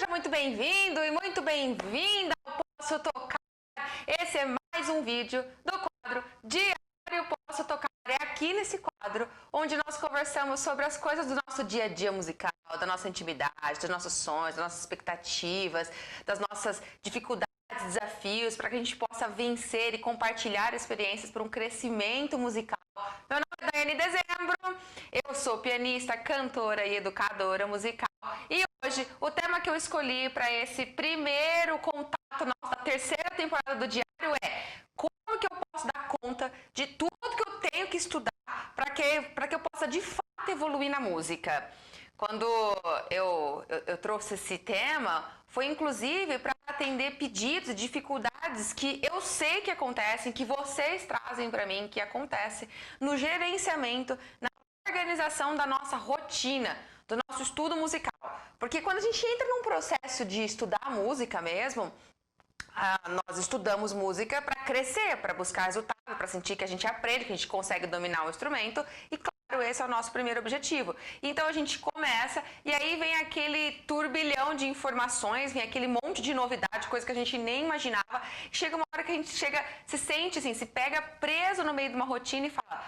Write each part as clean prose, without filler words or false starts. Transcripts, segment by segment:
Seja muito bem-vindo e muito bem-vinda ao Posso Tocar. Esse é mais um vídeo do quadro Diário Posso Tocar. É aqui nesse quadro onde nós conversamos sobre as coisas do nosso dia a dia musical, da nossa intimidade, dos nossos sonhos, das nossas expectativas, das nossas dificuldades, desafios, para que a gente possa vencer e compartilhar experiências para um crescimento musical. Meu nome é Daiane Dezembro, eu sou pianista, cantora e educadora musical. E hoje o tema que eu escolhi para esse primeiro contato nosso da terceira temporada do Diário é como que eu posso dar conta de tudo que eu tenho que estudar para que eu possa de fato evoluir na música. Quando eu trouxe esse tema, foi inclusive para atender pedidos e dificuldades que eu sei que acontecem, que vocês trazem para mim, que acontece no gerenciamento, na organização da nossa rotina, do nosso estudo musical. Porque quando a gente entra num processo de estudar música mesmo, nós estudamos música para crescer, para buscar resultado, para sentir que a gente aprende, que a gente consegue dominar o instrumento e, claro, esse é o nosso primeiro objetivo. Então a gente começa e aí vem aquele turbilhão de informações, vem aquele monte de novidade, coisa que a gente nem imaginava. Chega uma hora que a gente se sente assim, se pega preso no meio de uma rotina e fala: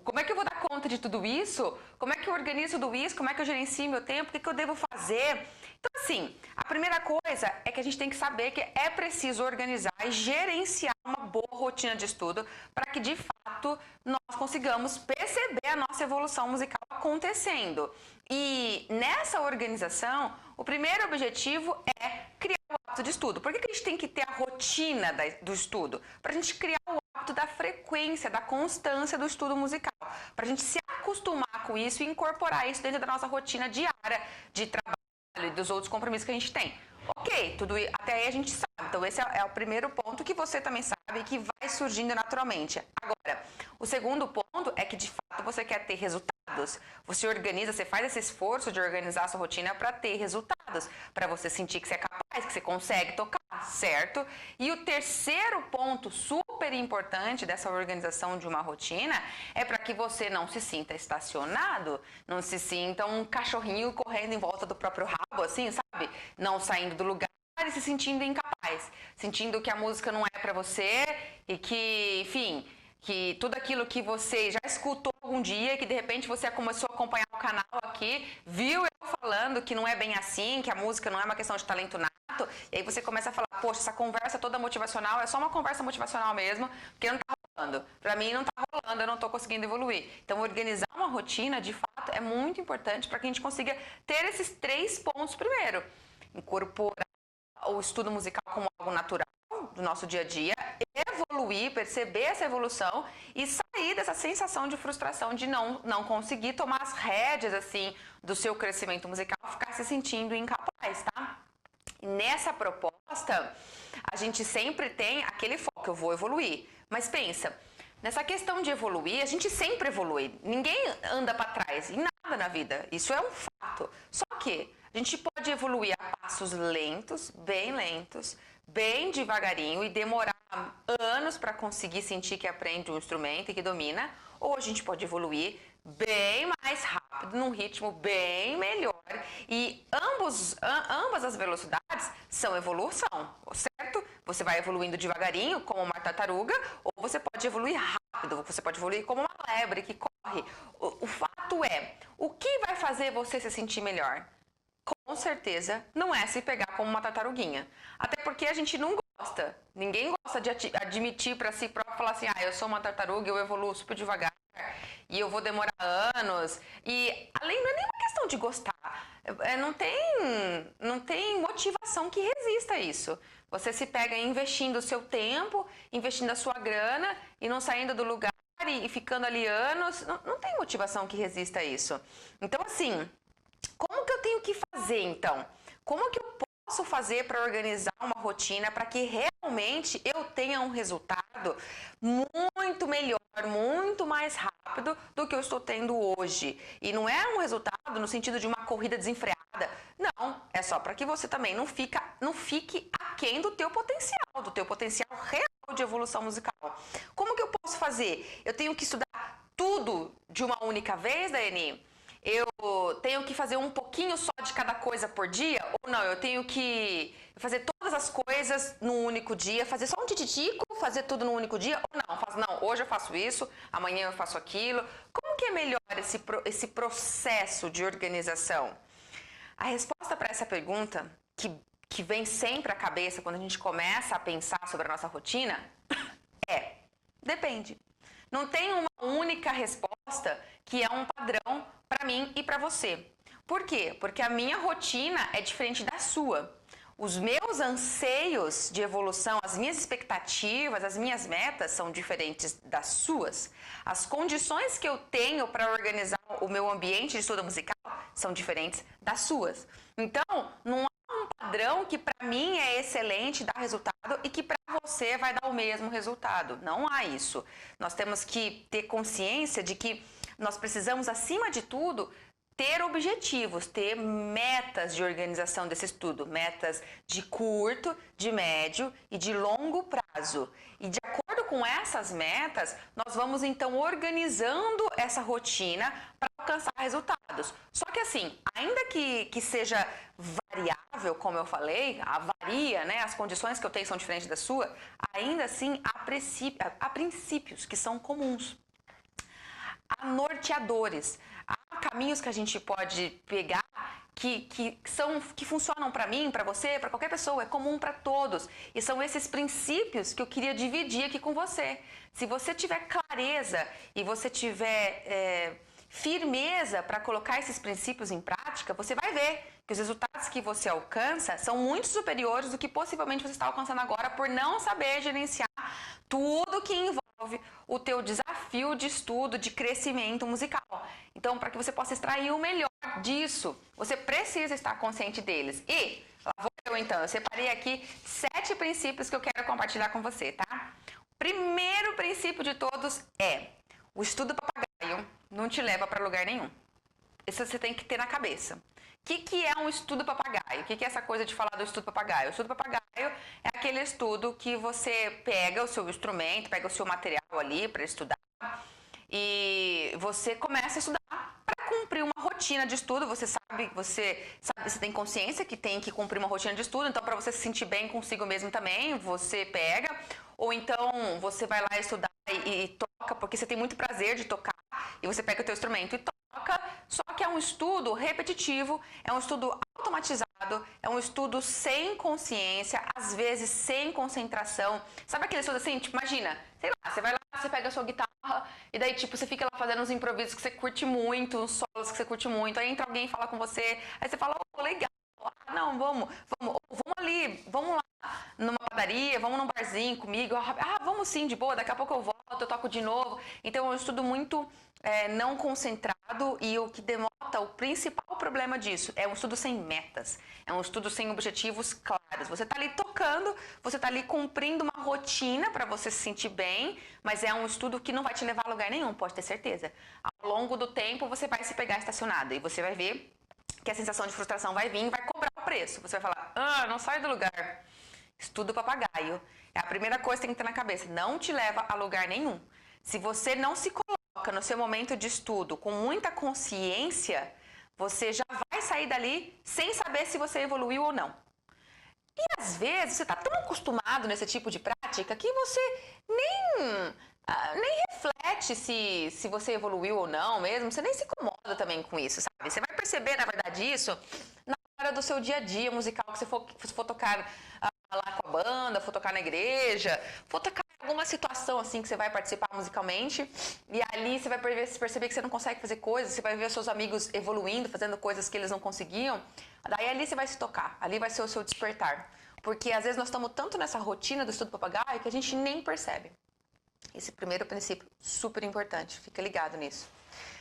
como é que eu vou dar conta de tudo isso? Como é que eu organizo tudo isso? Como é que eu gerencio meu tempo? O que eu devo fazer? Então, assim, a primeira coisa é que a gente tem que saber que é preciso organizar e gerenciar uma boa rotina de estudo para que, de fato, nós consigamos perceber a nossa evolução musical acontecendo. E nessa organização, o primeiro objetivo é criar o hábito de estudo. Por que a gente tem que ter a rotina do estudo? Para a gente criar o hábito da frequência, da constância do estudo musical. Para a gente se acostumar com isso e incorporar isso dentro da nossa rotina diária de trabalho e dos outros compromissos que a gente tem. Ok, tudo até aí a gente sabe. Então esse é o primeiro ponto que você também sabe que vai surgindo naturalmente. Agora, o segundo ponto é que de fato você quer ter resultados. Você organiza, você faz esse esforço de organizar a sua rotina para ter resultados, para você sentir que você é capaz, que você consegue tocar, certo? E o terceiro ponto super importante dessa organização de uma rotina é para que você não se sinta estacionado, não se sinta um cachorrinho correndo em volta do próprio rabo, assim, sabe? Não saindo do lugar e se sentindo incapaz, sentindo que a música não é para você e que, enfim, que tudo aquilo que você já escutou algum dia, que de repente você começou a acompanhar o canal aqui, viu eu falando que não é bem assim, que a música não é uma questão de talento nato, e aí você começa a falar: poxa, essa conversa toda motivacional é só uma conversa motivacional mesmo, porque não tá rolando. Pra mim não tá rolando, eu não tô conseguindo evoluir. Então organizar uma rotina, de fato, é muito importante para que a gente consiga ter esses três pontos primeiro. Incorporar o estudo musical como algo natural do nosso dia a dia, evoluir, perceber essa evolução e sair dessa sensação de frustração de não conseguir tomar as rédeas assim do seu crescimento musical, ficar se sentindo incapaz, tá? E nessa proposta, a gente sempre tem aquele foco: eu vou evoluir. Mas pensa, nessa questão de evoluir, a gente sempre evolui. Ninguém anda para trás em nada na vida. Isso é um fato. Só que a gente pode evoluir a passos lentos, bem devagarinho e demorar anos para conseguir sentir que aprende um instrumento e que domina. Ou a gente pode evoluir bem mais rápido, num ritmo bem melhor. E ambas as velocidades são evolução, certo? Você vai evoluindo devagarinho, como uma tartaruga, ou você pode evoluir rápido, você pode evoluir como uma lebre que corre. O fato é, o que vai fazer você se sentir melhor? Com certeza não é se pegar como uma tartaruguinha. Até porque a gente não gosta. Ninguém gosta de admitir para si próprio, falar assim: eu sou uma tartaruga, eu evoluo super devagar e eu vou demorar anos. E além, não é nenhuma questão de gostar. Não tem motivação que resista a isso. Você se pega investindo o seu tempo, investindo a sua grana e não saindo do lugar e ficando ali anos. Não tem motivação que resista a isso. Então, assim, como que eu tenho que fazer, então? Como que eu posso fazer para organizar uma rotina para que realmente eu tenha um resultado muito melhor, muito mais rápido do que eu estou tendo hoje? E não é um resultado no sentido de uma corrida desenfreada. Não, é só para que você também não fique aquém do teu potencial real de evolução musical. Como que eu posso fazer? Eu tenho que estudar tudo de uma única vez, Daiane? eu tenho que fazer um pouquinho só de cada coisa por dia? Ou não, eu tenho que fazer todas as coisas num único dia, fazer só um tititico, fazer tudo num único dia? Ou não, hoje eu faço isso, amanhã eu faço aquilo. Como que é melhor esse processo de organização? A resposta para essa pergunta, que vem sempre à cabeça quando a gente começa a pensar sobre a nossa rotina, depende. Não tem uma única resposta que é um padrão para mim e para você. Por quê? Porque a minha rotina é diferente da sua. Os meus anseios de evolução, as minhas expectativas, as minhas metas são diferentes das suas. As condições que eu tenho para organizar o meu ambiente de estudo musical são diferentes das suas. Então, não há um padrão que para mim é excelente, dá resultado e que para você vai dar o mesmo resultado. Não há isso. Nós temos que ter consciência de que nós precisamos, acima de tudo, ter objetivos, ter metas de organização desse estudo, metas de curto, de médio e de longo prazo. E de acordo com essas metas, nós vamos então organizando essa rotina para alcançar resultados. Só que assim, ainda que seja variável, como eu falei, varia, né? As condições que eu tenho são diferentes da sua, ainda assim há princípios que são comuns. Há norteadores, há caminhos que a gente pode pegar que funcionam para mim, para você, para qualquer pessoa, é comum para todos. E são esses princípios que eu queria dividir aqui com você. Se você tiver clareza e você tiver firmeza para colocar esses princípios em prática, você vai ver que os resultados que você alcança são muito superiores do que possivelmente você está alcançando agora por não saber gerenciar tudo que envolve o teu desafio de estudo, de crescimento musical. Então, para que você possa extrair o melhor disso, você precisa estar consciente deles. E, lá vou eu então, eu separei aqui 7 princípios que eu quero compartilhar com você, tá? O primeiro princípio de todos é: o estudo papagaio não te leva para lugar nenhum. Isso você tem que ter na cabeça. O que é um estudo papagaio? O que é essa coisa de falar do estudo papagaio? O estudo papagaio é aquele estudo que você pega o seu instrumento, pega o seu material ali para estudar e você começa a estudar para cumprir uma rotina de estudo. Você tem consciência que tem que cumprir uma rotina de estudo, então para você se sentir bem consigo mesmo também, você pega, ou então você vai lá estudar e toca, porque você tem muito prazer de tocar, e você pega o teu instrumento e toca. Só que é um estudo repetitivo, é um estudo automatizado, é um estudo sem consciência, às vezes sem concentração. Sabe aquele estudo assim, tipo, imagina, sei lá, você vai lá, você pega a sua guitarra e daí tipo, você fica lá fazendo uns improvisos que você curte muito, uns solos que você curte muito, aí entra alguém e fala com você, aí você fala, oh, legal, não, vamos ali, vamos lá numa padaria, vamos num barzinho comigo, vamos sim, de boa, daqui a pouco eu volto, eu toco de novo. Então é um estudo muito não concentrado, e o que denota o principal problema disso é um estudo sem metas, é um estudo sem objetivos claros. Você está ali tocando, você está ali cumprindo uma rotina para você se sentir bem, mas é um estudo que não vai te levar a lugar nenhum, pode ter certeza. Ao longo do tempo você vai se pegar estacionado e você vai ver que a sensação de frustração vai vir e vai cobrar o preço. Você vai falar, não sai do lugar. Estudo papagaio. É a primeira coisa que tem que ter na cabeça. Não te leva a lugar nenhum. Se você não se coloca no seu momento de estudo com muita consciência, você já vai sair dali sem saber se você evoluiu ou não. E às vezes você está tão acostumado nesse tipo de prática que você nem reflete se você evoluiu ou não mesmo, você nem se incomoda também com isso, sabe? Você vai perceber, na verdade, isso na hora do seu dia a dia musical, que você for tocar lá com a banda, for tocar na igreja, for tocar em alguma situação assim que você vai participar musicalmente, e ali você vai perceber que você não consegue fazer coisas, você vai ver seus amigos evoluindo, fazendo coisas que eles não conseguiam, daí ali você vai se tocar, ali vai ser o seu despertar. Porque às vezes nós estamos tanto nessa rotina do estudo papagaio que a gente nem percebe. Esse primeiro princípio, super importante, fica ligado nisso.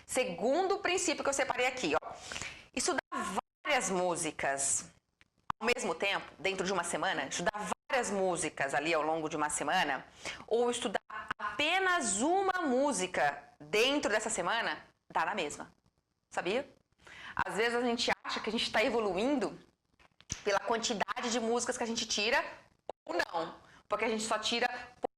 Segundo princípio que eu separei aqui, ó, estudar várias músicas ao mesmo tempo, dentro de uma semana, estudar várias músicas ali ao longo de uma semana, ou estudar apenas uma música dentro dessa semana, dá na mesma, sabia? Às vezes a gente acha que a gente está evoluindo pela quantidade de músicas que a gente tira, ou não, porque a gente só tira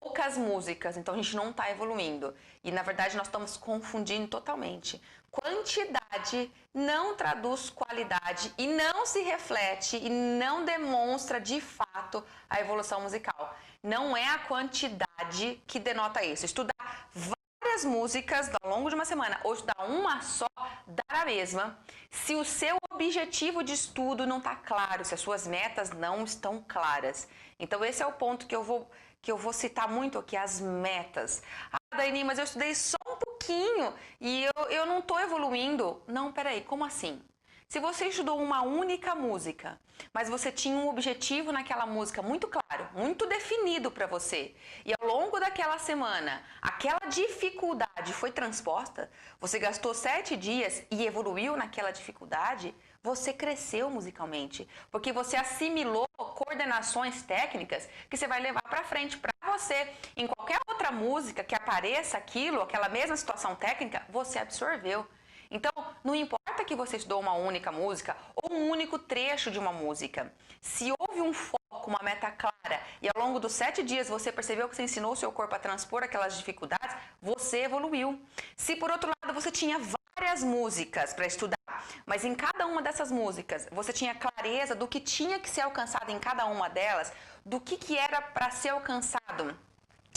poucas músicas, então a gente não está evoluindo. E na verdade nós estamos confundindo totalmente. Quantidade não traduz qualidade e não se reflete e não demonstra de fato a evolução musical. Não é a quantidade que denota isso. Estudar várias músicas ao longo de uma semana ou estudar uma só dá a mesma se o seu objetivo de estudo não está claro, se as suas metas não estão claras. Então esse é o ponto que eu vou citar muito aqui, as metas. Ah, Daiane, mas eu estudei só um pouquinho e eu não estou evoluindo. Não, peraí, como assim? Se você estudou uma única música, mas você tinha um objetivo naquela música muito claro, muito definido para você, e ao longo daquela semana, aquela dificuldade foi transposta, você gastou 7 dias e evoluiu naquela dificuldade, você cresceu musicalmente, porque você assimilou coordenações técnicas que você vai levar para frente para você. Em qualquer outra música que apareça aquilo, aquela mesma situação técnica, você absorveu. Então, não importa que você estudou uma única música ou um único trecho de uma música. Se houve um foco, uma meta clara e ao longo dos 7 dias você percebeu que você ensinou o seu corpo a transpor aquelas dificuldades, você evoluiu. Se por outro lado você tinha várias músicas para estudar, mas em cada uma dessas músicas você tinha clareza do que tinha que ser alcançado em cada uma delas, do que era para ser alcançado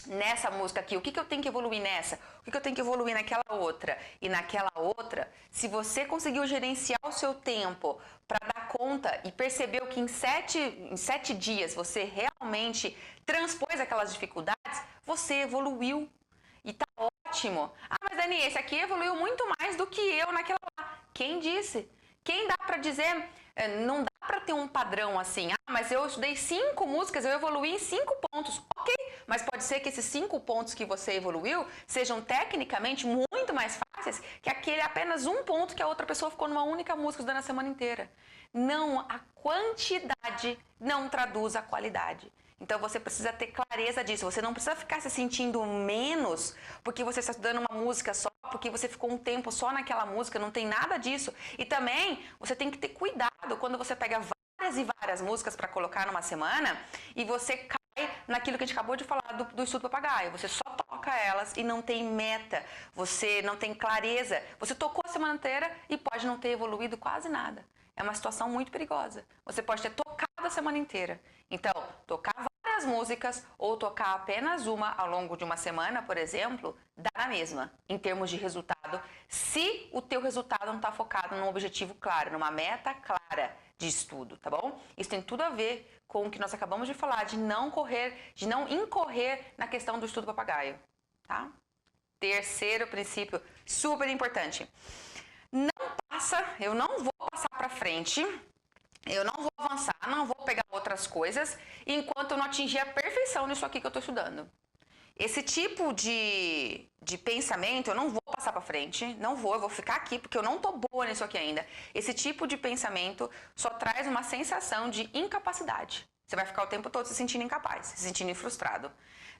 nessa música aqui, o que eu tenho que evoluir nessa, o que eu tenho que evoluir naquela outra e naquela outra, se você conseguiu gerenciar o seu tempo para dar conta e percebeu que em 7 dias você realmente transpôs aquelas dificuldades, você evoluiu e tá ótimo. Ah, mas Dani, esse aqui evoluiu muito mais do que eu naquela lá. Quem disse? Quem dá para dizer? Não dá para ter um padrão assim. Ah, mas eu estudei 5 músicas, eu evoluí em 5 pontos. Ok, mas pode ser que esses 5 pontos que você evoluiu sejam tecnicamente muito mais fáceis que aquele apenas um ponto que a outra pessoa ficou numa única música estudando a semana inteira. Não, a quantidade não traduz a qualidade. Então você precisa ter clareza disso. Você não precisa ficar se sentindo menos porque você está estudando uma música só, porque você ficou um tempo só naquela música, não tem nada disso. E também você tem que ter cuidado quando você pega várias e várias músicas para colocar numa semana e você cai naquilo que a gente acabou de falar do estudo papagaio. Você só toca elas e não tem meta, você não tem clareza. Você tocou a semana inteira e pode não ter evoluído quase nada. É uma situação muito perigosa. Você pode ter tocado a semana inteira. Então, tocar várias músicas ou tocar apenas uma ao longo de uma semana, por exemplo, dá na mesma, em termos de resultado, se o teu resultado não está focado num objetivo claro, numa meta clara de estudo, tá bom? Isso tem tudo a ver com o que nós acabamos de falar, de não incorrer na questão do estudo papagaio, tá? Terceiro princípio, super importante. Eu não vou passar para frente, eu não vou avançar, não vou pegar outras coisas enquanto eu não atingir a perfeição nisso aqui que eu estou estudando. Esse tipo de pensamento, eu não vou passar para frente, eu vou ficar aqui porque eu não estou boa nisso aqui ainda. Esse tipo de pensamento só traz uma sensação de incapacidade. Você vai ficar o tempo todo se sentindo incapaz, se sentindo frustrado.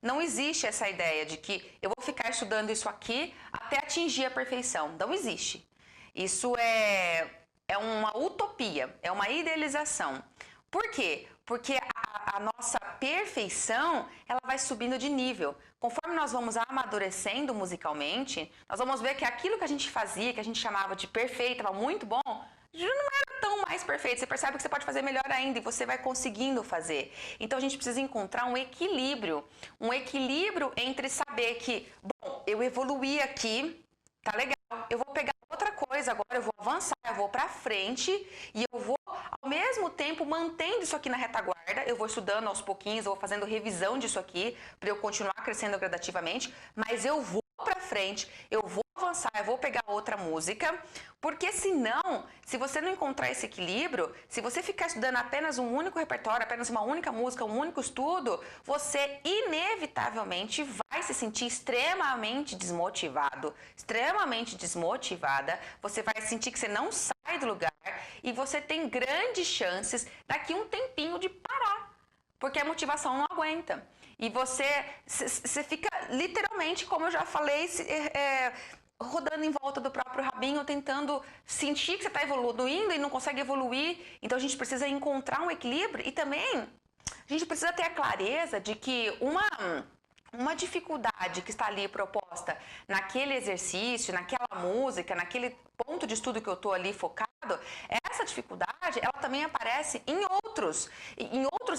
Não existe essa ideia de que eu vou ficar estudando isso aqui até atingir a perfeição. Não existe. Isso é uma utopia, é uma idealização. Por quê? Porque a nossa perfeição, ela vai subindo de nível. Conforme nós vamos amadurecendo musicalmente, nós vamos ver que aquilo que a gente fazia, que a gente chamava de perfeito, estava muito bom, já não era tão mais perfeito. Você percebe que você pode fazer melhor ainda e você vai conseguindo fazer. Então a gente precisa encontrar um equilíbrio entre saber que, bom, eu evoluí aqui, tá legal, eu vou pegar outra coisa agora, eu vou avançar, eu vou pra frente e eu vou, ao mesmo tempo, mantendo isso aqui na retaguarda, eu vou estudando aos pouquinhos, eu vou fazendo revisão disso aqui, para eu continuar crescendo gradativamente, mas eu vou pra frente, eu vou avançar, eu vou pegar outra música, porque senão, se você não encontrar esse equilíbrio, se você ficar estudando apenas um único repertório, apenas uma única música, um único estudo, você inevitavelmente vai se sentir extremamente desmotivado, extremamente desmotivada, você vai sentir que você não sai do lugar e você tem grandes chances daqui um tempinho de parar, porque a motivação não aguenta. E você fica literalmente, como eu já falei, rodando em volta do próprio rabinho, tentando sentir que você está evoluindo e não consegue evoluir. Então a gente precisa encontrar um equilíbrio e também a gente precisa ter a clareza de que uma dificuldade que está ali proposta naquele exercício, naquela música, naquele ponto de estudo que eu estou ali focado, essa dificuldade, ela também aparece em outros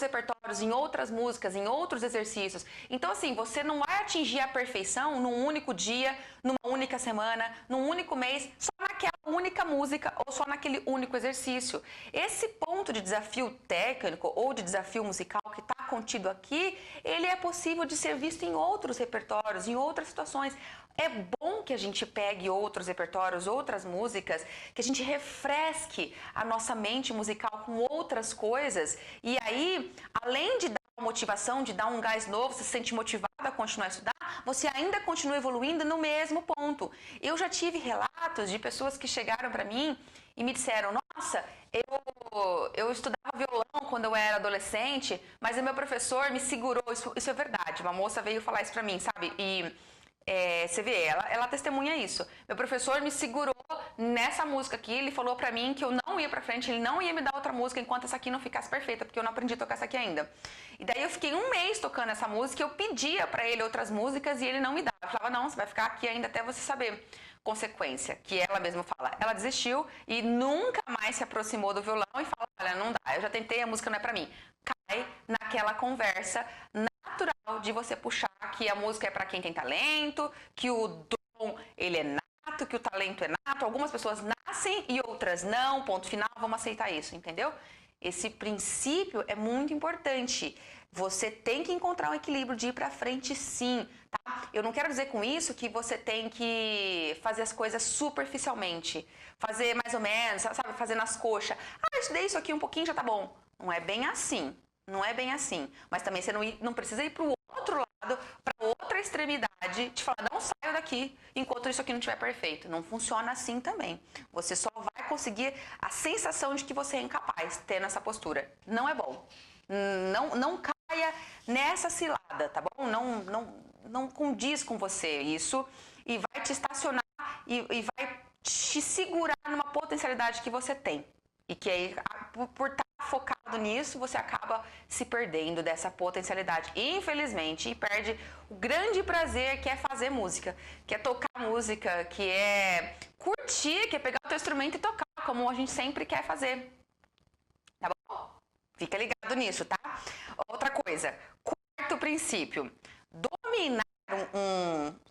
repertórios, em outras músicas, em outros exercícios. Então, assim, você não vai atingir a perfeição num único dia, numa única semana, num único mês, só naquela única música ou só naquele único exercício. Esse ponto de desafio técnico ou de desafio musical que está contido aqui, ele é possível de ser visto em outros repertórios, em outras situações. É bom que a gente pegue outros repertórios, outras músicas, que a gente refresque a nossa mente musical com outras coisas. E aí, além de dar uma motivação, de dar um gás novo, você se sente motivado a continuar a estudar, você ainda continua evoluindo no mesmo ponto. Eu já tive relatos de pessoas que chegaram para mim e me disseram, nossa, eu estudava violão quando eu era adolescente, mas o meu professor me segurou. Isso é verdade, uma moça veio falar isso para mim, sabe? E você vê, ela testemunha isso. Meu professor me segurou nessa música aqui, ele falou pra mim que eu não ia pra frente, ele não ia me dar outra música enquanto essa aqui não ficasse perfeita, porque eu não aprendi a tocar essa aqui ainda. E daí eu fiquei um mês tocando essa música, eu pedia pra ele outras músicas e ele não me dava. Eu falava, não, você vai ficar aqui ainda até você saber. Consequência, que ela mesma fala, ela desistiu e nunca mais se aproximou do violão e fala, olha, não dá, eu já tentei, a música não é pra mim. Cai naquela conversa natural de você puxar que a música é para quem tem talento, que o dom ele é nato, que o talento é nato. Algumas pessoas nascem e outras não, ponto final, vamos aceitar isso, entendeu? Esse princípio é muito importante. Você tem que encontrar um equilíbrio de ir para frente sim, tá? Eu não quero dizer com isso que você tem que fazer as coisas superficialmente, fazer mais ou menos, sabe, fazer nas coxas. Ah, eu estudei isso aqui um pouquinho, já tá bom. Não é bem assim. Não é bem assim. Mas também você não precisa ir para o outro lado, para outra extremidade, de falar, não saio daqui enquanto isso aqui não estiver perfeito. Não funciona assim também. Você só vai conseguir a sensação de que você é incapaz tendo essa postura. Não é bom. Não caia nessa cilada, tá bom? Não condiz com você isso e vai te estacionar e vai te segurar numa potencialidade que você tem. E que aí, por estar focado nisso, você acaba se perdendo dessa potencialidade, infelizmente, e perde o grande prazer que é fazer música, que é tocar música, que é curtir, que é pegar o teu instrumento e tocar, como a gente sempre quer fazer. Tá bom? Fica ligado nisso, tá? Outra coisa, quarto princípio, dominar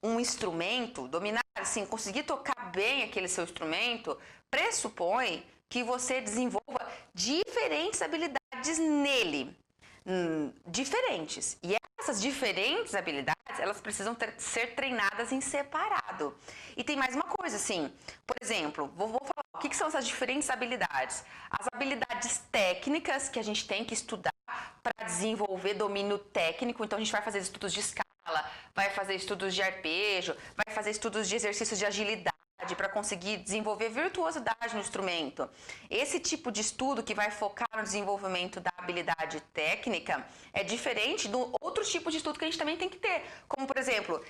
um instrumento, dominar, assim, conseguir tocar bem aquele seu instrumento, pressupõe que você desenvolva diferentes habilidades nele. Diferentes. E essas diferentes habilidades, elas precisam ser treinadas em separado. E tem mais uma coisa, assim, por exemplo, vou falar, o que são essas diferentes habilidades? As habilidades técnicas que a gente tem que estudar para desenvolver domínio técnico, então a gente vai fazer estudos de escala, vai fazer estudos de arpejo, vai fazer estudos de exercícios de agilidade, para conseguir desenvolver virtuosidade no instrumento. Esse tipo de estudo que vai focar no desenvolvimento da habilidade técnica é diferente do outro tipo de estudo que a gente também tem que ter, como por exemplo,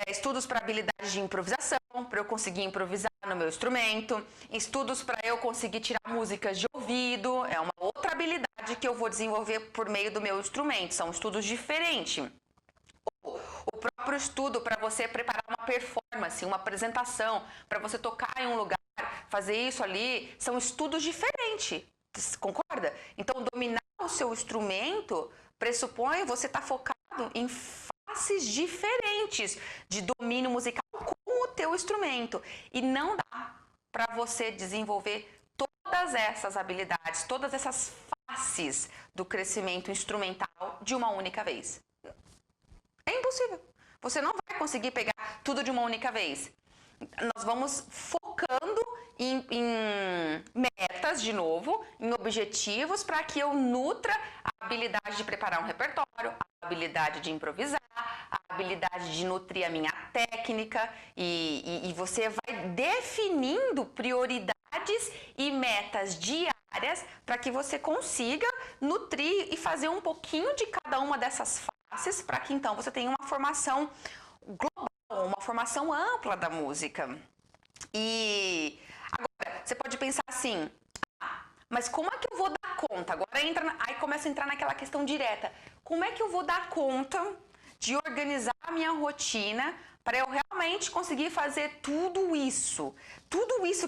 estudos para habilidade de improvisação, para eu conseguir improvisar no meu instrumento, estudos para eu conseguir tirar músicas de ouvido, é uma outra habilidade que eu vou desenvolver por meio do meu instrumento, são estudos diferentes. O próprio estudo para você preparar uma performance, uma apresentação, para você tocar em um lugar, fazer isso ali, são estudos diferentes, concorda? Então, dominar o seu instrumento pressupõe você estar focado em faces diferentes de domínio musical com o teu instrumento. E não dá para você desenvolver todas essas habilidades, todas essas faces do crescimento instrumental de uma única vez. É impossível. Você não vai conseguir pegar tudo de uma única vez. Nós vamos focando em metas, de novo, em objetivos, para que eu nutra a habilidade de preparar um repertório, a habilidade de improvisar, a habilidade de nutrir a minha técnica, e você vai definindo prioridades e metas diárias para que você consiga nutrir e fazer um pouquinho de cada uma dessas faces, para que então você tenha uma formação global, uma formação ampla da música. E agora, você pode pensar assim, mas como é que eu vou dar conta? Agora aí começa a entrar naquela questão direta. Como é que eu vou dar conta de organizar a minha rotina para eu realmente conseguir fazer tudo isso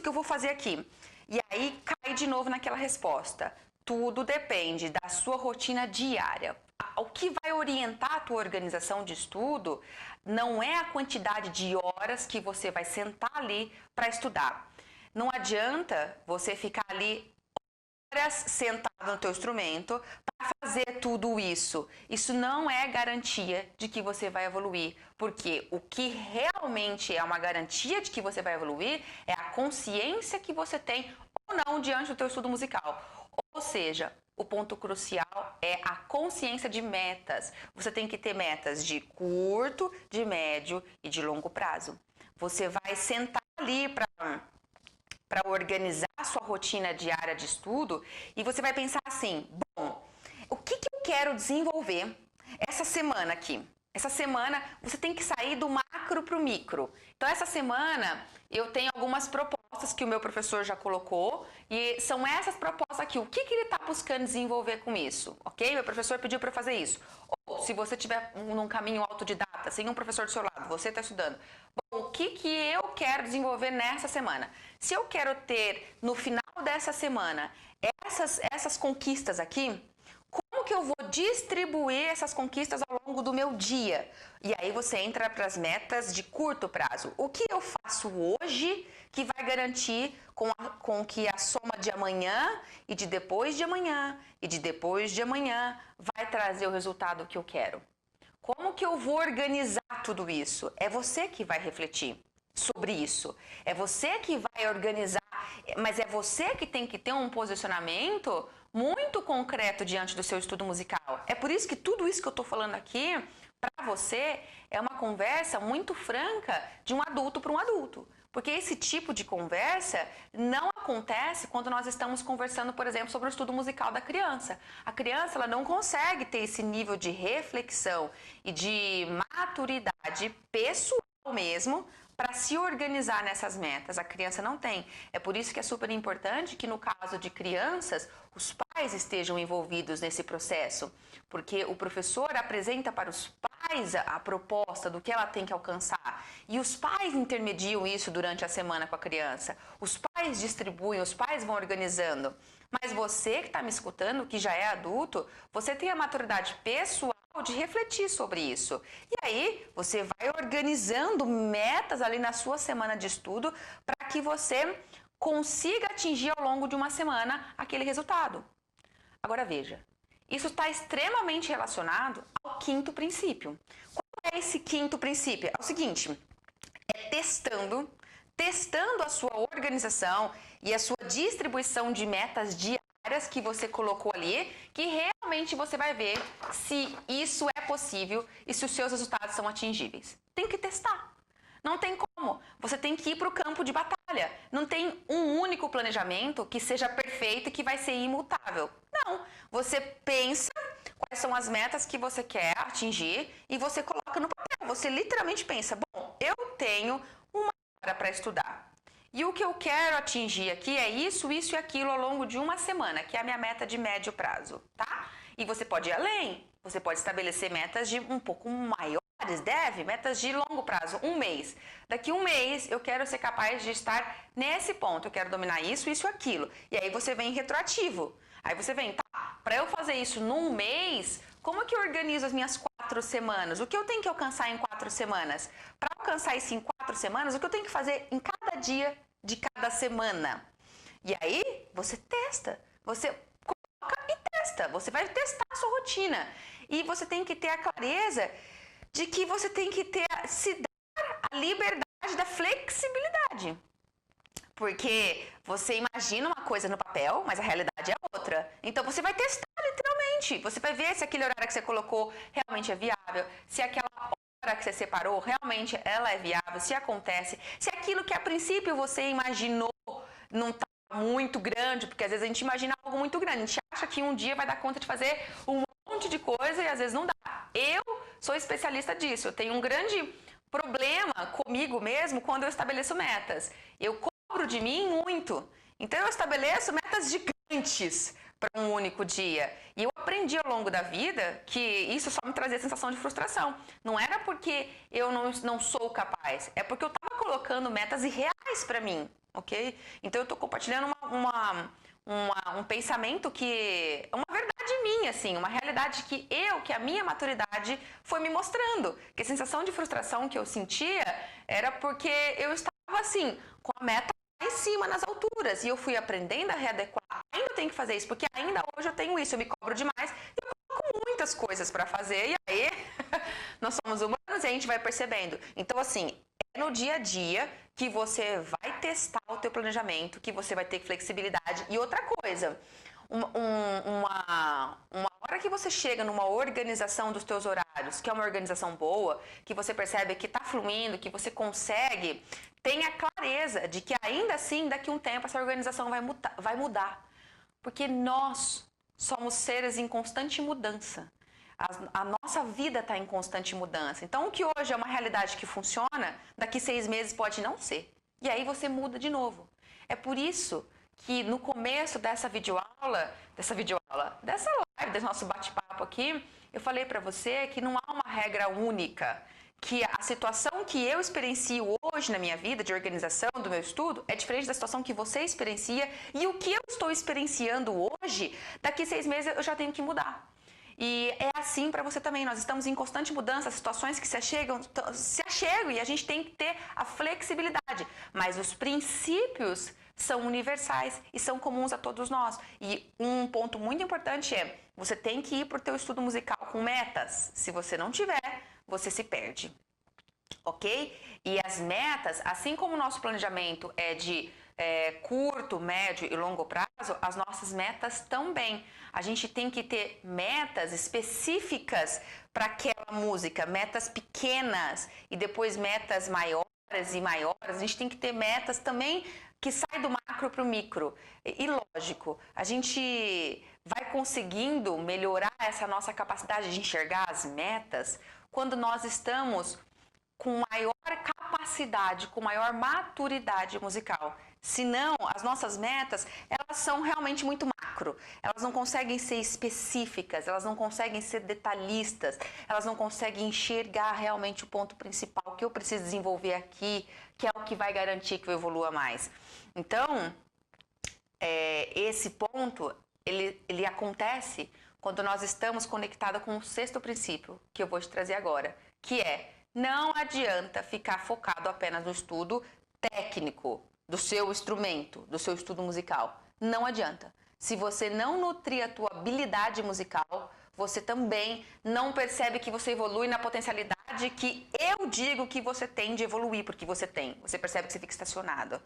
que eu vou fazer aqui. E aí cai de novo naquela resposta. Tudo depende da sua rotina diária. O que vai orientar a tua organização de estudo não é a quantidade de horas que você vai sentar ali para estudar. Não adianta você ficar ali horas sentado no teu instrumento para fazer tudo isso. Isso não é garantia de que você vai evoluir, porque o que realmente é uma garantia de que você vai evoluir é a consciência que você tem ou não diante do teu estudo musical. Ou seja, o ponto crucial é a consciência de metas. Você tem que ter metas de curto, de médio e de longo prazo. Você vai sentar ali para organizar a sua rotina diária de estudo e você vai pensar assim, bom, o que eu quero desenvolver essa semana aqui? Essa semana você tem que sair do macro para o micro. Então essa semana eu tenho algumas propostas que o meu professor já colocou e são essas propostas aqui. O que ele está buscando desenvolver com isso? Ok? Meu professor pediu para eu fazer isso. Ou se você estiver num caminho autodidata, sem um professor do seu lado, você está estudando. Bom, o que eu quero desenvolver nessa semana? Se eu quero ter no final dessa semana essas conquistas aqui, como que eu vou distribuir essas conquistas ao longo do meu dia? E aí você entra para as metas de curto prazo. O que eu faço hoje que vai garantir com que a soma de amanhã e de depois de amanhã e de depois de amanhã vai trazer o resultado que eu quero? Como que eu vou organizar tudo isso? É você que vai refletir sobre isso. É você que vai organizar, mas é você que tem que ter um posicionamento muito concreto diante do seu estudo musical. É por isso que tudo isso que eu estou falando aqui, para você, é uma conversa muito franca de um adulto para um adulto. Porque esse tipo de conversa não acontece quando nós estamos conversando, por exemplo, sobre o estudo musical da criança. A criança ela não consegue ter esse nível de reflexão e de maturidade pessoal mesmo para se organizar nessas metas. A criança não tem. É por isso que é super importante que no caso de crianças, os pais estejam envolvidos nesse processo, porque o professor apresenta para os pais a proposta do que ela tem que alcançar e os pais intermediam isso durante a semana com a criança. Os pais distribuem, os pais vão organizando. Mas você que está me escutando, que já é adulto, você tem a maturidade pessoal de refletir sobre isso. E aí, você vai organizando metas ali na sua semana de estudo para que você consiga atingir ao longo de uma semana aquele resultado. Agora veja, isso está extremamente relacionado ao quinto princípio. Qual é esse quinto princípio? É o seguinte, é testando a sua organização e a sua distribuição de metas diárias que você colocou ali, que realmente você vai ver se isso é possível e se os seus resultados são atingíveis. Tem que testar. Não tem como. Você tem que ir para o campo de batalha. Não tem um único planejamento que seja perfeito e que vai ser imutável. Não. Você pensa quais são as metas que você quer atingir e você coloca no papel. Você literalmente pensa, bom, eu tenho uma hora para estudar. E o que eu quero atingir aqui é isso, isso e aquilo ao longo de uma semana, que é a minha meta de médio prazo, tá? E você pode ir além. Você pode estabelecer metas de um pouco maiores, metas de longo prazo, um mês. Daqui um mês eu quero ser capaz de estar nesse ponto, eu quero dominar isso, isso e aquilo. E aí você vem retroativo. Aí você vem, tá, para eu fazer isso num mês, como que eu organizo as minhas 4 semanas? O que eu tenho que alcançar em 4 semanas? Para alcançar isso em 4 semanas, o que eu tenho que fazer em cada dia de cada semana? E aí você testa, você coloca e testa, você vai testar a sua rotina. E você tem que ter a clareza de que você tem que se dar a liberdade da flexibilidade. Porque você imagina uma coisa no papel, mas a realidade é outra. Então você vai testar literalmente. Você vai ver se aquele horário que você colocou realmente é viável, se aquela hora que você separou realmente ela é viável, se acontece, se aquilo que a princípio você imaginou não está muito grande, porque às vezes a gente imagina algo muito grande. A gente acha que um dia vai dar conta de fazer um monte de coisa e às vezes não dá. Eu sou especialista disso. Eu tenho um grande problema comigo mesmo quando eu estabeleço metas. Eu cobro de mim muito. Então eu estabeleço metas gigantes para um único dia. E eu aprendi ao longo da vida que isso só me trazia sensação de frustração. Não era porque eu não sou capaz, é porque eu estava colocando metas irreais para mim, ok? Então eu estou compartilhando um pensamento que é uma verdade minha, assim, uma realidade que a minha maturidade foi me mostrando. Que a sensação de frustração que eu sentia era porque eu estava, assim, com a meta lá em cima, nas alturas, e eu fui aprendendo a readequar. Ainda tenho que fazer isso, porque ainda hoje eu tenho isso, eu me cobro demais, e eu coloco muitas coisas para fazer, e aí nós somos humanos e a gente vai percebendo. Então, assim, é no dia a dia que você vai testar o teu planejamento, que você vai ter flexibilidade. E outra coisa, uma hora que você chega numa organização dos teus horários, que é uma organização boa, que você percebe que está fluindo, que você consegue, tenha clareza de que ainda assim, daqui a um tempo, essa organização vai mudar. Porque nós somos seres em constante mudança. A nossa vida está em constante mudança. Então, o que hoje é uma realidade que funciona, daqui 6 meses pode não ser. E aí você muda de novo. É por isso que no começo dessa live, desse nosso bate-papo aqui, eu falei para você que não há uma regra única. Que a situação que eu experiencio hoje na minha vida, de organização do meu estudo, é diferente da situação que você experiencia. E o que eu estou experienciando hoje, daqui 6 meses eu já tenho que mudar. E é assim para você também, nós estamos em constante mudança, as situações que se achegam e a gente tem que ter a flexibilidade, mas os princípios são universais e são comuns a todos nós. E um ponto muito importante é, você tem que ir para o teu estudo musical com metas. Se você não tiver, você se perde, ok? E as metas, assim como o nosso planejamento é de curto, médio e longo prazo, as nossas metas também. A gente tem que ter metas específicas para aquela música, metas pequenas e depois metas maiores e maiores. A gente tem que ter metas também que saem do macro para o micro. E lógico, a gente vai conseguindo melhorar essa nossa capacidade de enxergar as metas quando nós estamos com maior capacidade, com maior maturidade musical. Senão, as nossas metas, elas são realmente muito macro. Elas não conseguem ser específicas, elas não conseguem ser detalhistas, elas não conseguem enxergar realmente o ponto principal que eu preciso desenvolver aqui, que é o que vai garantir que eu evolua mais. Então, esse ponto, ele acontece quando nós estamos conectados com o sexto princípio, que eu vou te trazer agora, que é: não adianta ficar focado apenas no estudo técnico do seu instrumento, do seu estudo musical. Não adianta. Se você não nutrir a tua habilidade musical, você também não percebe que você evolui na potencialidade que eu digo que você tem de evoluir, porque você tem. Você percebe que você fica estacionado.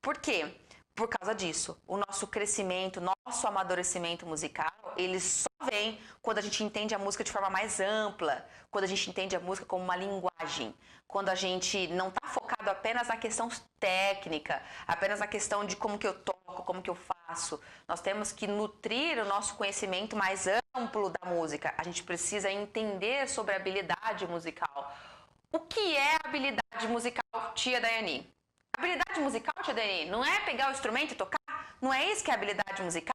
Por quê? Por causa disso, o nosso crescimento, nosso amadurecimento musical, ele só vem quando a gente entende a música de forma mais ampla, quando a gente entende a música como uma linguagem, quando a gente não está focado apenas na questão técnica, apenas na questão de como que eu toco, como que eu faço. Nós temos que nutrir o nosso conhecimento mais amplo da música. A gente precisa entender sobre a habilidade musical. O que é habilidade musical, tia Daiane? Habilidade musical, tia Daiane, não é pegar o instrumento e tocar? Não é isso que é habilidade musical?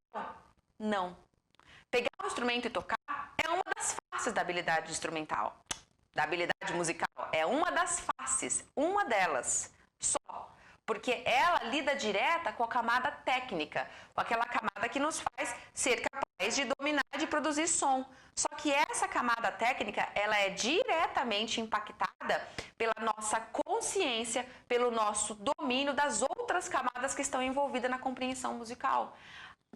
Não. Pegar o instrumento e tocar é uma das faces da habilidade instrumental. Da habilidade musical é uma das faces, uma delas só. Porque ela lida direta com a camada técnica, com aquela camada que nos faz ser capaz de dominar e de produzir som. Só que essa camada técnica, ela é diretamente impactada pela nossa consciência, pelo nosso domínio das outras camadas que estão envolvidas na compreensão musical.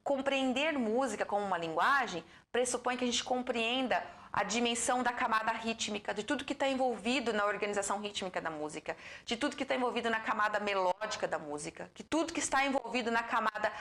Compreender música como uma linguagem pressupõe que a gente compreenda a dimensão da camada rítmica, de tudo que está envolvido na organização rítmica da música, de tudo que está envolvido na camada melódica da música, de tudo que está envolvido na camada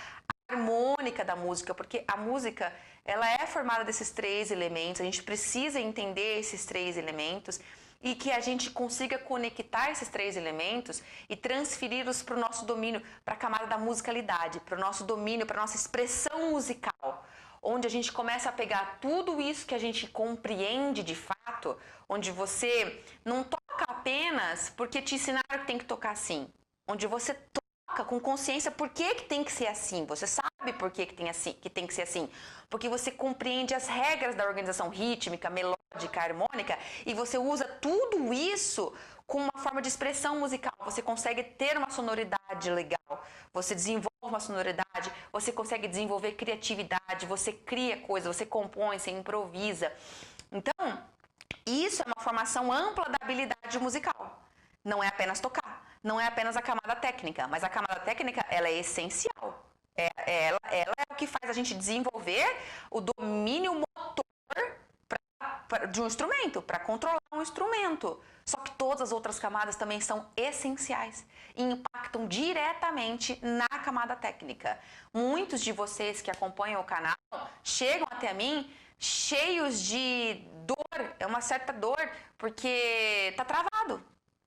harmônica da música, porque a música, ela é formada desses 3 elementos, a gente precisa entender esses 3 elementos e que a gente consiga conectar esses 3 elementos e transferi-los para o nosso domínio, para a camada da musicalidade, para o nosso domínio, para a nossa expressão musical, onde a gente começa a pegar tudo isso que a gente compreende de fato, onde você não toca apenas porque te ensinaram que tem que tocar assim, onde você toca com consciência por que tem que ser assim, você sabe sabe por que tem que ser assim. Porque você compreende as regras da organização rítmica, melódica, harmônica, e você usa tudo isso como uma forma de expressão musical. Você consegue ter uma sonoridade legal, você desenvolve uma sonoridade, você consegue desenvolver criatividade, você cria coisas, você compõe, você improvisa. Então, isso é uma formação ampla da habilidade musical. Não é apenas tocar, não é apenas a camada técnica, mas a camada técnica, ela é essencial. Ela é o que faz a gente desenvolver o domínio motor de um instrumento, para controlar um instrumento. Só que todas as outras camadas também são essenciais e impactam diretamente na camada técnica. Muitos de vocês que acompanham o canal chegam até mim cheios de dor, é uma certa dor, porque tá travado.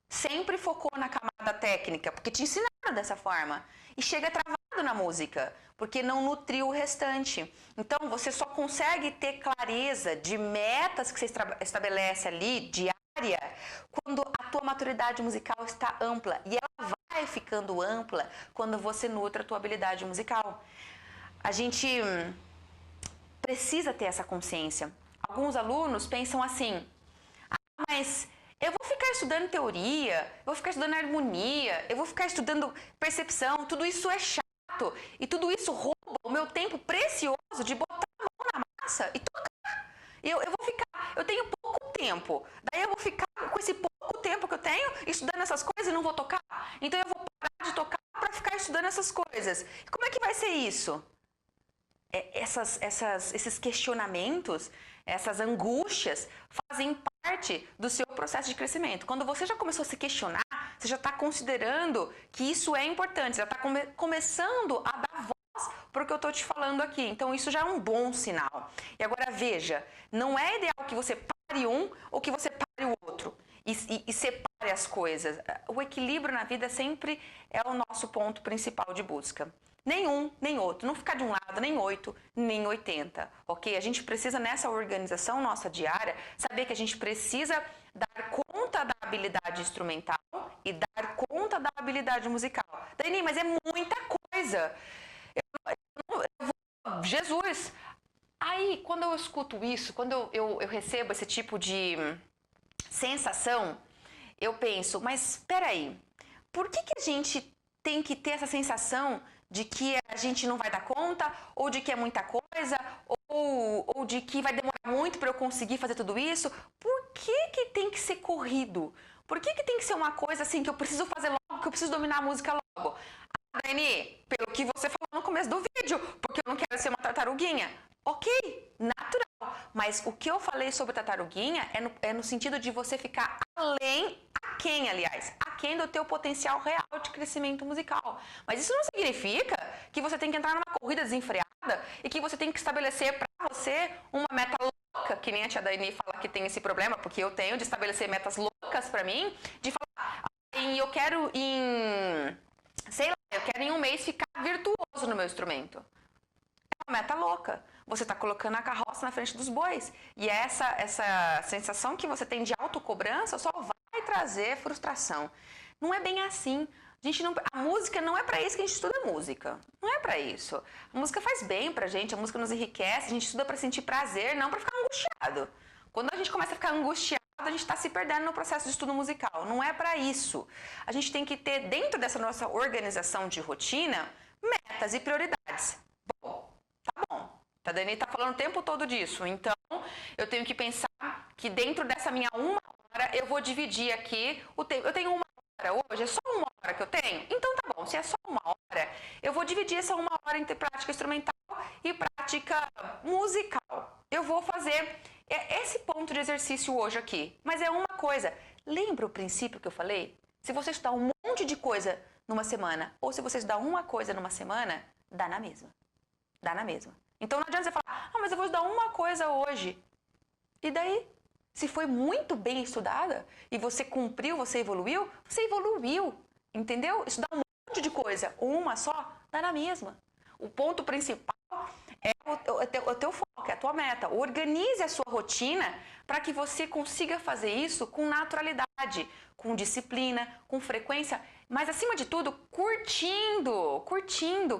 Sempre focou na camada técnica, porque te ensinaram dessa forma. E chega travado na música, porque não nutriu o restante. Então, você só consegue ter clareza de metas que você estabelece ali, diária, quando a tua maturidade musical está ampla. E ela vai ficando ampla quando você nutre a tua habilidade musical. A gente precisa ter essa consciência. Alguns alunos pensam assim, mas eu vou ficar estudando teoria, eu vou ficar estudando harmonia, eu vou ficar estudando percepção, tudo isso é chato e tudo isso rouba o meu tempo precioso de botar a mão na massa e tocar. Eu tenho pouco tempo, daí eu vou ficar com esse pouco tempo que eu tenho estudando essas coisas e não vou tocar. Então eu vou parar de tocar para ficar estudando essas coisas. E como é que vai ser isso? Esses questionamentos, essas angústias fazem parte do seu processo de crescimento. Quando você já começou a se questionar, você já está considerando que isso é importante, já está começando a dar voz para o que eu estou te falando aqui. Então isso já é um bom sinal. E agora veja, não é ideal que você pare um ou que você pare o outro e separe as coisas. O equilíbrio na vida sempre é o nosso ponto principal de busca. Nem um, nem outro. Não ficar de um lado, nem 8, nem 80, ok? A gente precisa, nessa organização nossa diária, saber que a gente precisa dar conta da habilidade instrumental e dar conta da habilidade musical. Dani, mas é muita coisa. Jesus! Aí, quando eu escuto isso, quando eu recebo esse tipo de sensação, eu penso, mas espera aí, por que a gente tem que ter essa sensação de que a gente não vai dar conta, ou de que é muita coisa, ou de que vai demorar muito para eu conseguir fazer tudo isso? Por que tem que ser corrido? Por que tem que ser uma coisa assim que eu preciso fazer logo, que eu preciso dominar a música logo? Ah, Dani, pelo que você falou no começo do vídeo, porque eu não quero ser uma tartaruguinha. Ok, natural. Mas o que eu falei sobre tartaruguinha é no sentido de você ficar aquém do teu potencial real de crescimento musical. Mas isso não significa que você tem que entrar numa corrida desenfreada e que você tem que estabelecer para você uma meta louca, que nem a tia Dani fala que tem esse problema, porque eu tenho de estabelecer metas loucas para mim, de falar, eu quero em um mês ficar virtuoso no meu instrumento. É uma meta louca. Você está colocando a carroça na frente dos bois. E essa sensação que você tem de autocobrança só vai trazer frustração. Não é bem assim. A música não é para isso que a gente estuda música. Não é para isso. A música faz bem pra gente, a música nos enriquece, a gente estuda para sentir prazer, não para ficar angustiado. Quando a gente começa a ficar angustiado, a gente está se perdendo no processo de estudo musical. Não é para isso. A gente tem que ter, dentro dessa nossa organização de rotina, metas e prioridades. Bom, tá bom. A Dani tá falando o tempo todo disso. Então, eu tenho que pensar que dentro dessa minha 1 hora, eu vou dividir aqui o tempo. Eu tenho 1 hora hoje, é só 1 hora que eu tenho? Então tá bom, se é só 1 hora, eu vou dividir essa 1 hora entre prática instrumental e prática musical. Eu vou fazer esse ponto de exercício hoje aqui. Mas é uma coisa. Lembra o princípio que eu falei? Se você estudar um monte de coisa numa semana, ou se você estudar uma coisa numa semana, dá na mesma. Dá na mesma. Então não adianta você falar, mas eu vou estudar uma coisa hoje. E daí? Se foi muito bem estudada e você cumpriu, você evoluiu, entendeu? Estudar um monte de coisa, uma só, dá na mesma. O ponto principal é o teu foco, é a tua meta. Organize a sua rotina para que você consiga fazer isso com naturalidade, com disciplina, com frequência, mas acima de tudo, curtindo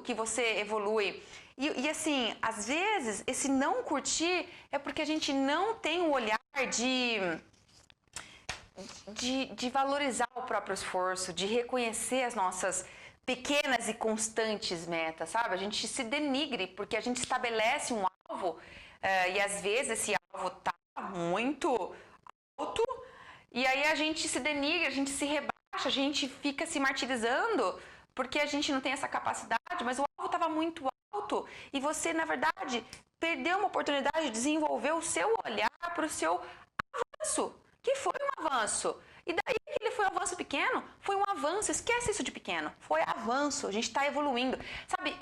que você evolui. E assim, às vezes, esse não curtir é porque a gente não tem um olhar de valorizar o próprio esforço, de reconhecer as nossas pequenas e constantes metas, sabe? A gente se denigre porque a gente estabelece um alvo e às vezes esse alvo tá muito alto e aí a gente se denigre, a gente se rebaixa, a gente fica se martirizando porque a gente não tem essa capacidade, mas o alvo estava muito alto e você, na verdade, perdeu uma oportunidade de desenvolver o seu olhar para o seu avanço, que foi um avanço. E daí que ele foi um avanço pequeno, foi um avanço, esquece isso de pequeno, foi avanço, a gente está evoluindo. Sabe,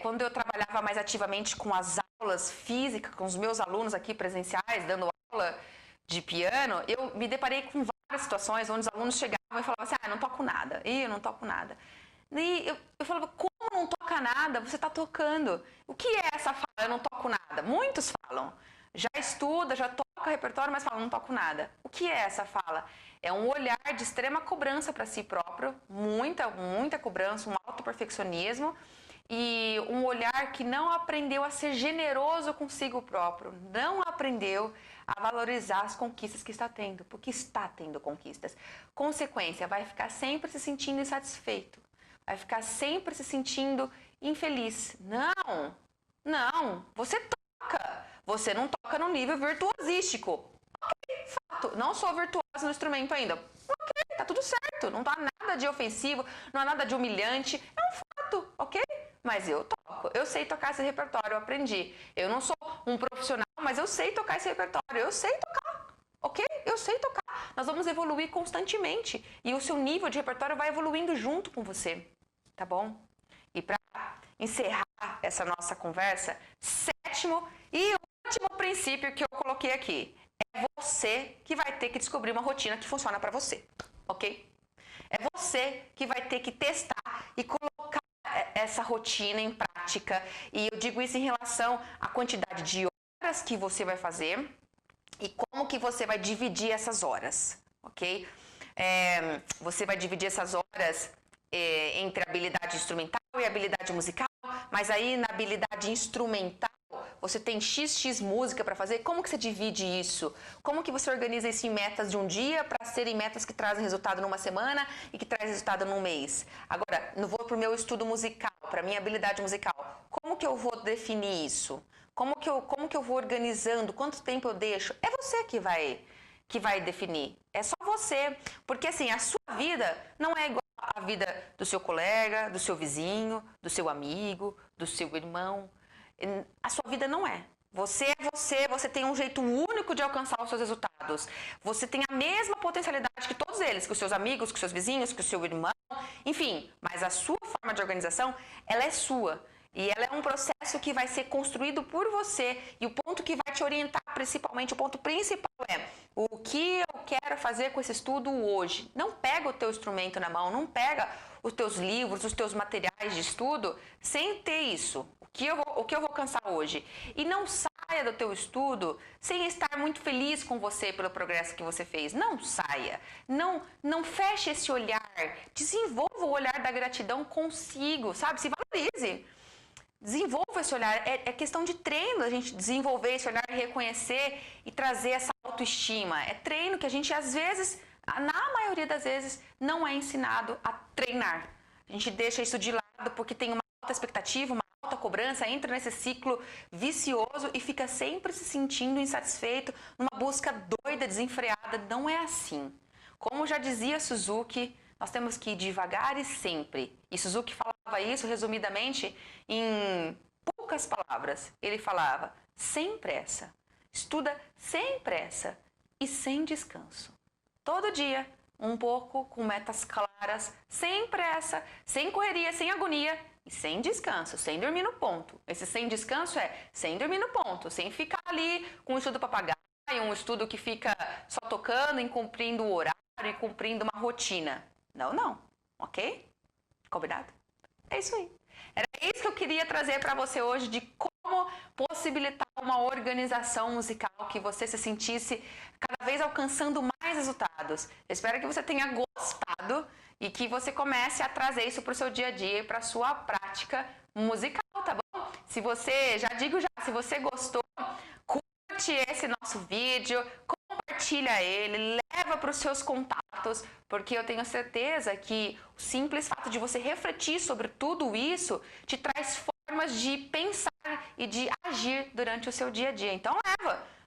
quando eu trabalhava mais ativamente com as aulas físicas, com os meus alunos aqui presenciais, dando aula de piano, eu me deparei com várias situações onde os alunos chegavam e falavam assim, não toco nada, eu não toco nada. E eu falava, como não toca nada? Você está tocando. O que é essa fala, eu não toco nada? Muitos falam. Já estuda, já toca repertório, mas fala, não toco nada. O que é essa fala? É um olhar de extrema cobrança para si próprio, muita cobrança, um alto perfeccionismo e um olhar que não aprendeu a ser generoso consigo próprio, não aprendeu a valorizar as conquistas que está tendo, porque está tendo conquistas. Consequência, vai ficar sempre se sentindo insatisfeito, vai ficar sempre se sentindo infeliz. Não, você toca. Você não toca no nível virtuosístico. Ok, fato. Não sou virtuosa no instrumento ainda. Ok, tá tudo certo. Não tá nada de ofensivo, não há nada de humilhante. É um fato, ok? Mas eu toco. Eu sei tocar esse repertório, eu aprendi. Eu não sou um profissional, mas eu sei tocar esse repertório. Eu sei tocar, ok? Eu sei tocar. Nós vamos evoluir constantemente. E o seu nível de repertório vai evoluindo junto com você. Tá bom? E para encerrar essa nossa conversa, sétimo e último princípio que eu coloquei aqui. É você que vai ter que descobrir uma rotina que funciona para você, ok? É você que vai ter que testar e colocar essa rotina em prática. E eu digo isso em relação à quantidade de horas que você vai fazer e como que você vai dividir essas horas, ok? Você vai dividir essas horas entre habilidade instrumental e habilidade musical, mas aí na habilidade instrumental você tem XX música para fazer, como que você divide isso? Como que você organiza isso em metas de um dia para serem metas que trazem resultado numa semana e que trazem resultado num mês? Agora, não vou para o meu estudo musical, para a minha habilidade musical. Como que eu vou definir isso? Como que eu vou organizando? Quanto tempo eu deixo? É você que vai definir. É só você. Porque assim, a sua vida não é igual à vida do seu colega, do seu vizinho, do seu amigo, do seu irmão. A sua vida não é. Você é você tem um jeito único de alcançar os seus resultados. Você tem a mesma potencialidade que todos eles, que os seus amigos, que os seus vizinhos, que o seu irmão, enfim. Mas a sua forma de organização, ela é sua. E ela é um processo que vai ser construído por você. E o ponto que vai te orientar, principalmente, o ponto principal é o que eu quero fazer com esse estudo hoje. Não pega o teu instrumento na mão, não pega os teus livros, os teus materiais de estudo sem ter isso. O que eu vou alcançar hoje? E não saia do teu estudo sem estar muito feliz com você pelo progresso que você fez. Não saia. Não feche esse olhar. Desenvolva o olhar da gratidão consigo, sabe? Se valorize. Desenvolva esse olhar. É questão de treino a gente desenvolver esse olhar, reconhecer e trazer essa autoestima. É treino que a gente, às vezes, na maioria das vezes, não é ensinado a treinar. A gente deixa isso de lado porque tem uma alta expectativa, uma alta cobrança, entra nesse ciclo vicioso e fica sempre se sentindo insatisfeito, numa busca doida, desenfreada. Não é assim. Como já dizia Suzuki, nós temos que ir devagar e sempre. E Suzuki falava isso resumidamente em poucas palavras. Ele falava, sem pressa, estuda sem pressa e sem descanso. Todo dia, um pouco, com metas claras, sem pressa, sem correria, sem agonia e sem descanso, sem dormir no ponto. Esse sem descanso é sem dormir no ponto, sem ficar ali com um estudo papagaio, um estudo que fica só tocando e cumprindo o horário e cumprindo uma rotina. Não, ok? Combinado? É isso aí. Era isso que eu queria trazer para você hoje, de como possibilitar uma organização musical que você se sentisse cada vez alcançando mais resultados. Eu espero que você tenha gostado e que você comece a trazer isso para o seu dia a dia e para a sua prática. prática musical, tá bom? Se você, já digo já, se você gostou, curte esse nosso vídeo, compartilha ele, leva para os seus contatos, porque eu tenho certeza que o simples fato de você refletir sobre tudo isso te traz formas de pensar e de agir durante o seu dia a dia. Então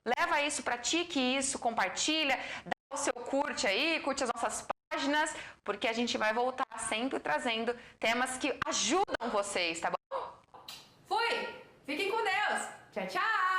leva isso, pratique isso, compartilha, dá o seu curte aí, curte as nossas páginas, porque a gente vai voltar sempre trazendo temas que ajudam vocês, tá bom? Fui! Fiquem com Deus! Tchau, tchau!